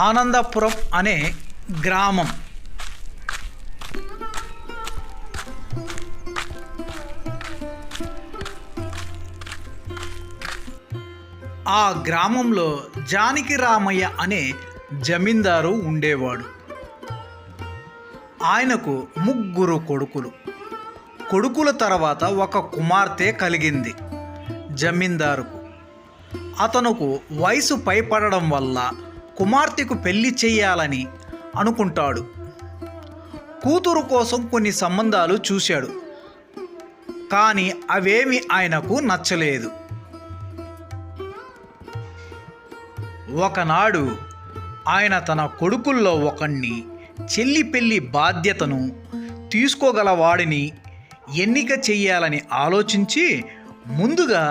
ఆనందపురం అనే గ్రామం. ఆ గ్రామంలో జానకి రామయ్య అనే జమీందారు ఉండేవాడు. ఆయనకు 3 కొడుకులు. కొడుకుల తర్వాత ఒక కుమార్తె కలిగింది జమీందారుకు. అతనుకు వయసు పైపడడం వల్ల కుమార్తెకు పెళ్లి చేయాలని అనుకుంటాడు. కూతురు కోసం కొన్ని సంబంధాలు చూశాడు, కానీ అవేమి ఆయనకు నచ్చలేదు. ఒకనాడు ఆయన తన కొడుకుల్లో ఒకణ్ణి చెల్లి పెళ్లి బాధ్యతను తీసుకోగలవాడిని ఎన్నిక చెయ్యాలని ఆలోచించి ముందుగా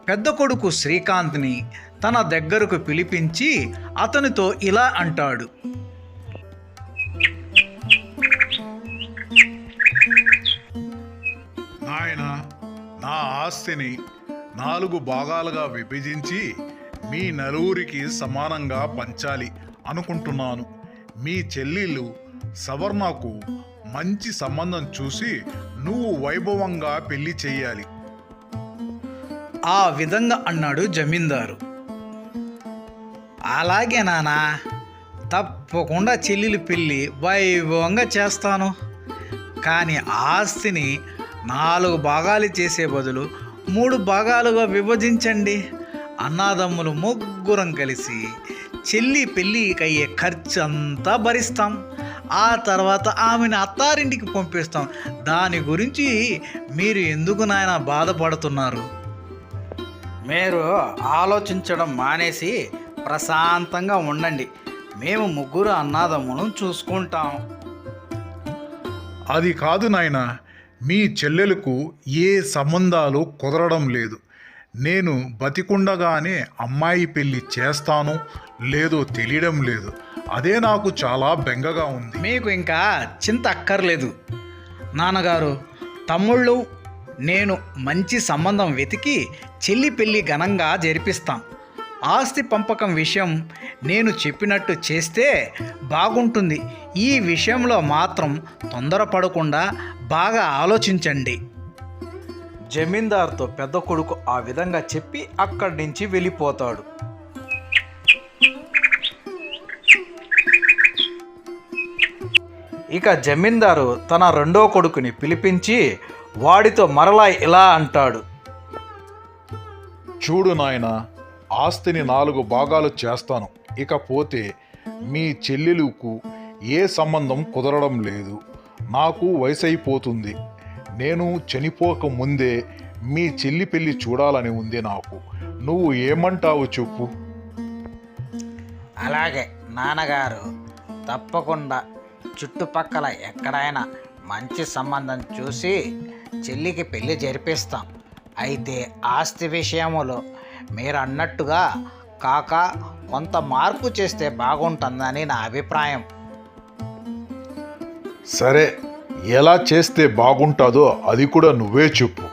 పెద్ద కొడుకు శ్రీకాంత్ని తన దగ్గరకు పిలిపించి అతనితో ఇలా అంటాడు. నాయన, నా ఆస్తిని 4 భాగాలుగా విభజించి మీ నలుగురికి సమానంగా పంచాలి అనుకుంటున్నాను. మీ చెల్లెలు సవర్ణకు మంచి సంబంధం చూసి నువ్వు వైభవంగా పెళ్లి చెయ్యాలి. ఆ విధంగా అన్నాడు జమీందారు. అలాగే నానా, తప్పకుండా చెల్లెలు పెళ్ళి వైభవంగా చేస్తాను. కానీ ఆస్తిని 4 భాగాలు చేసే బదులు 3 భాగాలుగా విభజించండి. అన్నాదమ్ములు 3 కలిసి చెల్లి పెళ్ళికి అయ్యే ఖర్చు అంతా భరిస్తాం. ఆ తర్వాత ఆమెను అత్తారింటికి పంపిస్తాం. దాని గురించి మీరు ఎందుకు నాయన బాధపడుతున్నారు? మీరు ఆలోచించడం మానేసి ప్రశాంతంగా ఉండండి. మేము 3 అన్నాదమ్ములను చూసుకుంటాం. అది కాదు నాయన, మీ చెల్లెలకు ఏ సంబంధాలు కుదరడం లేదు. నేను బతికుండగానే అమ్మాయి పెళ్లి చేస్తాను లేదో తెలియడం లేదు. అదే నాకు చాలా బెంగగా ఉంది. మీకు ఇంకా చింత అక్కర్లేదు నాన్నగారు. తమ్ముళ్ళు నేను మంచి సంబంధం వెతికి చెల్లి పెళ్ళి ఘనంగా జరిపిస్తాం. ఆస్తి పంపకం విషయం నేను చెప్పినట్టు చేస్తే బాగుంటుంది. ఈ విషయంలో మాత్రం తొందరపడకుండా బాగా ఆలోచించండి. జమీందార్తో పెద్ద కొడుకు ఆ విధంగా చెప్పి అక్కడి నుంచి వెళ్ళిపోతాడు. ఇక జమీందారు తన 2వ కొడుకుని పిలిపించి వాడితో మరలా ఇలా అంటాడు. చూడు నాయన, ఆస్తిని 4 భాగాలు చేస్తాను. ఇకపోతే మీ చెల్లెలకు ఏ సంబంధం కుదరడం లేదు. నాకు వయసైపోతుంది. నేను చనిపోక ముందే మీ చెల్లి పెళ్లి చూడాలని ఉంది నాకు. నువ్వు ఏమంటావు చెప్పు. అలాగే నాన్నగారు, తప్పకుండా చుట్టుపక్కల ఎక్కడైనా మంచి సంబంధం చూసి చెల్లికి పెళ్లి జరిపిస్తాం. అయితే ఆస్తి విషయంలో మీరు అన్నట్టుగా కాక కొంత మార్పు చేస్తే బాగుంటుందని నా అభిప్రాయం. సరే, ఎలా చేస్తే బాగుంటుందో అది కూడా నువ్వే చెప్పు.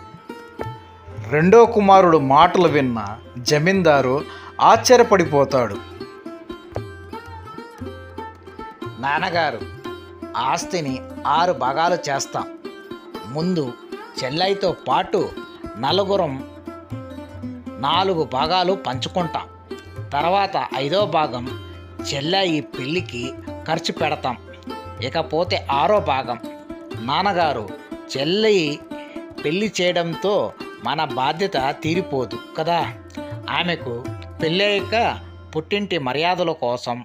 2వ కుమారుడు మాటలు విన్న జమీందారు ఆశ్చర్యపడిపోతాడు. నాన్నగారు, ఆస్తిని 6 భాగాలు చేస్తాం. ముందు చెల్లైతో పాటు 4 భాగాలు పంచుకుంటాం. తర్వాత 5వ భాగం చెల్లయి పెళ్ళికి ఖర్చు పెడతాం. ఇకపోతే 6వ భాగం నాన్నగారు, చెల్లి పెళ్లి చేయడంతో మన బాధ్యత తీరిపోదు కదా. ఆమెకు పెళ్ళయ్యాక పుట్టింటి మర్యాదల కోసం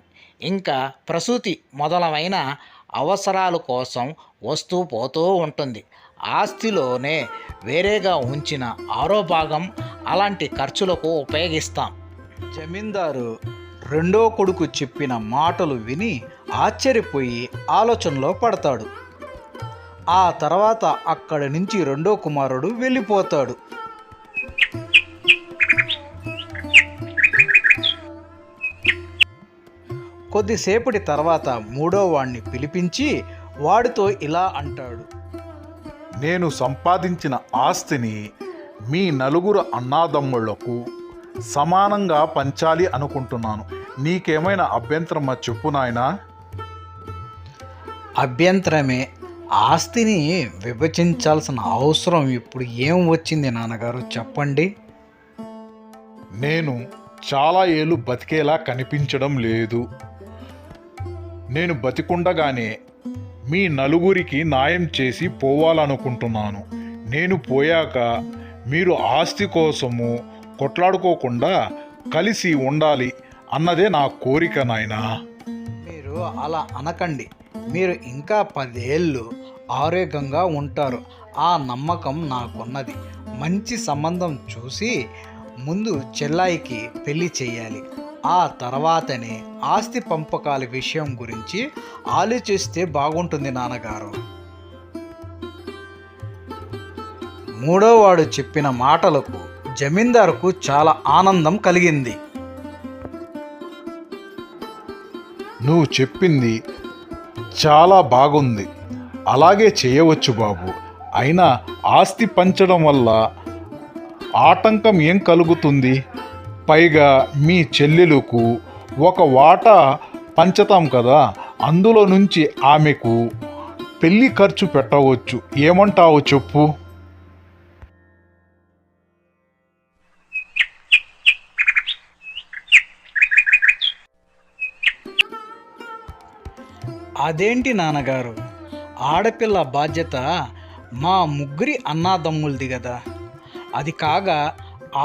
ఇంకా ప్రసూతి మొదలైన అవసరాల కోసం వస్తూ పోతూ ఉంటుంది. ఆస్తిలోనే వేరేగా ఉంచిన 6వ భాగం అలాంటి ఖర్చులకు ఉపయోగిస్తాం. జమీందారు 2వ కొడుకు చెప్పిన మాటలు విని ఆశ్చర్యపోయి ఆలోచనలో పడతాడు. ఆ తర్వాత అక్కడి నుంచి 2వ కుమారుడు వెళ్ళిపోతాడు. కొద్దిసేపటి తర్వాత 3వ వాణ్ణి పిలిపించి వాడితో ఇలా అంటాడు. నేను సంపాదించిన ఆస్తిని మీ 4 అన్నాదమ్ముళ్లకు సమానంగా పంచాలి అనుకుంటున్నాను. నీకేమైనా అభ్యంతరమా చెప్పు నాయనా. అభ్యంతరమే. ఆస్తిని విభజించాల్సిన అవసరం ఇప్పుడు ఏం వచ్చింది నాన్నగారు చెప్పండి. నేను చాలా ఏళ్ళు బతికేలా కనిపించడం లేదు. నేను బతికుండగానే మీ నలుగురికి న్యాయం చేసి పోవాలనుకుంటున్నాను. నేను పోయాక మీరు ఆస్తి కోసము కొట్లాడుకోకుండా కలిసి ఉండాలి అన్నదే నా కోరిక నాయనా. మీరు అలా అనకండి. మీరు ఇంకా 10 ఏళ్ళు ఆరోగ్యంగా ఉంటారు. ఆ నమ్మకం నాకున్నది. మంచి సంబంధం చూసి ముందు చెల్లాయికి పెళ్లి చేయాలి. ఆ తర్వాతనే ఆస్తి పంపకాల విషయం గురించి ఆలోచిస్తే బాగుంటుంది నాన్నగారు. మూడోవాడు చెప్పిన మాటలకు జమీందారుకు చాలా ఆనందం కలిగింది. నువ్వు చెప్పింది చాలా బాగుంది, అలాగే చేయవచ్చు బాబు. అయినా ఆస్తి పంచడం వల్ల ఆటంకం ఏం కలుగుతుంది? పైగా మీ చెల్లెలకు ఒక వాటా పంచుతాం కదా, అందులో నుంచి ఆమెకు పెళ్లి ఖర్చు పెట్టవచ్చు. ఏమంటావు చెప్పు? అదేంటి నాన్నగారు, ఆడపిల్ల బాధ్యత మా ముగ్గురి అన్నాదమ్ములది కదా. అది కాగా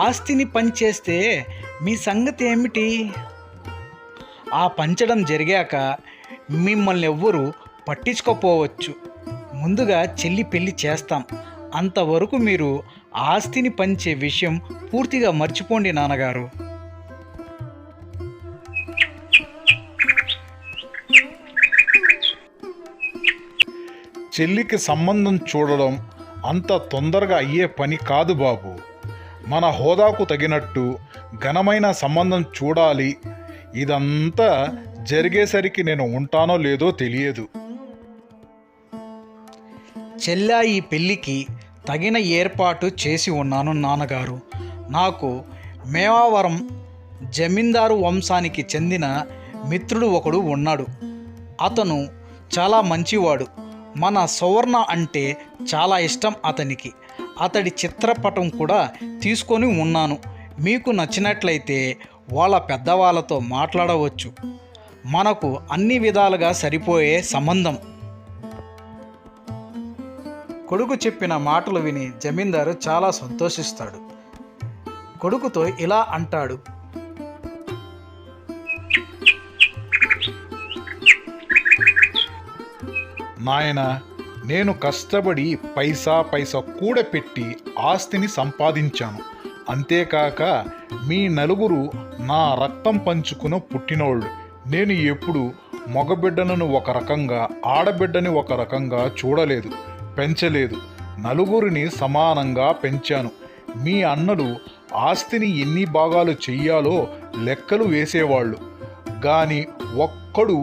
ఆస్తిని పంచేస్తే మీ సంగతి ఏమిటి? ఆ పంచడం జరిగాక మిమ్మల్ని ఎవ్వరూ పట్టించుకోపోవచ్చు. ముందుగా చెల్లి పెళ్లి చేస్తాం. అంతవరకు మీరు ఆస్తిని పంచే విషయం పూర్తిగా మర్చిపోండి నాన్నగారు. చెల్లికి సంబంధం చూడడం అంత తొందరగా అయ్యే పని కాదు బాబు. మన హోదాకు తగినట్టు ఘనమైన సంబంధం చూడాలి. ఇదంతా జరిగేసరికి నేను ఉంటానో లేదో తెలియదు. చెల్లా ఈ పెళ్ళికి తగిన ఏర్పాటు చేసి ఉన్నాను నాన్నగారు. నాకు మేవావరం జమీందారు వంశానికి చెందిన మిత్రుడు ఒకడు ఉన్నాడు. అతను చాలా మంచివాడు. మన సువర్ణ అంటే చాలా ఇష్టం అతనికి. అతడి చిత్రపటం కూడా తీసుకొని ఉన్నాను. మీకు నచ్చినట్లయితే వాళ్ళ పెద్దవాళ్ళతో మాట్లాడవచ్చు. మనకు అన్ని విధాలుగా సరిపోయే సంబంధం. కొడుకు చెప్పిన మాటలు విని జమీందారు చాలా సంతోషిస్తాడు. కొడుకుతో ఇలా అంటాడు. నాయన, నేను కష్టపడి పైసా కూడపెట్టి ఆస్తిని సంపాదించాను. అంతేకాక మీ నలుగురు నా రక్తం పంచుకుని పుట్టినోళ్ళు. నేను ఎప్పుడు మగబిడ్డను ఒక రకంగా, ఆడబిడ్డని ఒక రకంగా చూడలేదు, పెంచలేదు. నలుగురిని సమానంగా పెంచాను. మీ అన్నలు ఆస్తిని ఎన్ని భాగాలు చెయ్యాలో లెక్కలు వేసేవాళ్ళు. కానీ ఒక్కడు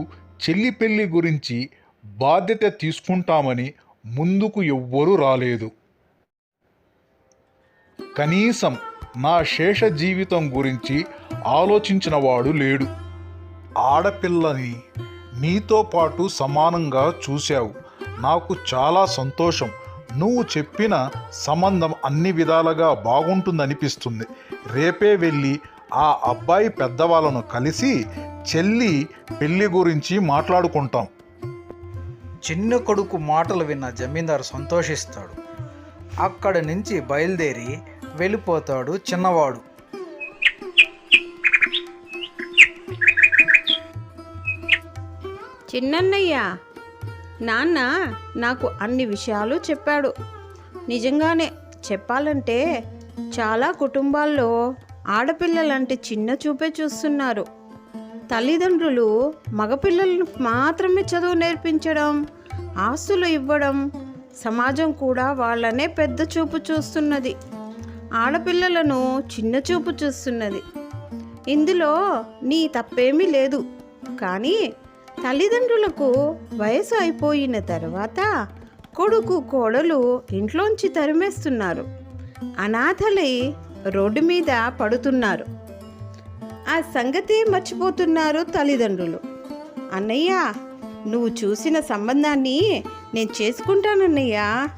చెల్లి పెళ్లి గురించి బాధ్యత తీసుకుంటామని ముందుకు ఎవ్వరూ రాలేదు. కనీసం నా శేష జీవితం గురించి ఆలోచించిన వాడు లేడు. ఆడపిల్లని నీతో పాటు సమానంగా చూశావు. నాకు చాలా సంతోషం. నువ్వు చెప్పిన సంబంధం అన్ని విధాలుగా బాగుంటుందనిపిస్తుంది. రేపే వెళ్ళి ఆ అబ్బాయి పెద్దవాళ్ళను కలిసి చెల్లి పెళ్లి గురించి మాట్లాడుకుంటాం. చిన్న కొడుకు మాటలు విన్న జమీందారు సంతోషిస్తాడు. అక్కడి నుంచి బయలుదేరి వెళ్ళిపోతాడు చిన్నవాడు. చిన్నన్నయ్య, నాన్న నాకు అన్ని విషయాలు చెప్పాడు. నిజంగానే చెప్పాలంటే చాలా కుటుంబాల్లో ఆడపిల్లలంటే చిన్న చూపే చూస్తున్నారు. తల్లిదండ్రులు మగపిల్లలను మాత్రమే చదువు నేర్పించడం, ఆస్తులు ఇవ్వడం, సమాజం కూడా వాళ్ళనే పెద్ద చూపు చూస్తున్నది. ఆడపిల్లలను చిన్న చూపు చూస్తున్నది. ఇందులో నీ తప్పేమీ లేదు. కానీ తల్లిదండ్రులకు వయసు అయిపోయిన తర్వాత కొడుకు కోడలు ఇంట్లోంచి తరిమేస్తున్నారు. అనాథలై రోడ్డు మీద పడుతున్నారు. ఆ సంగతి మర్చిపోతున్నారు తల్లిదండ్రులు. అన్నయ్య, నువ్వు చూసిన సంబంధాన్ని నేను చేసుకుంటానన్నయ్యా.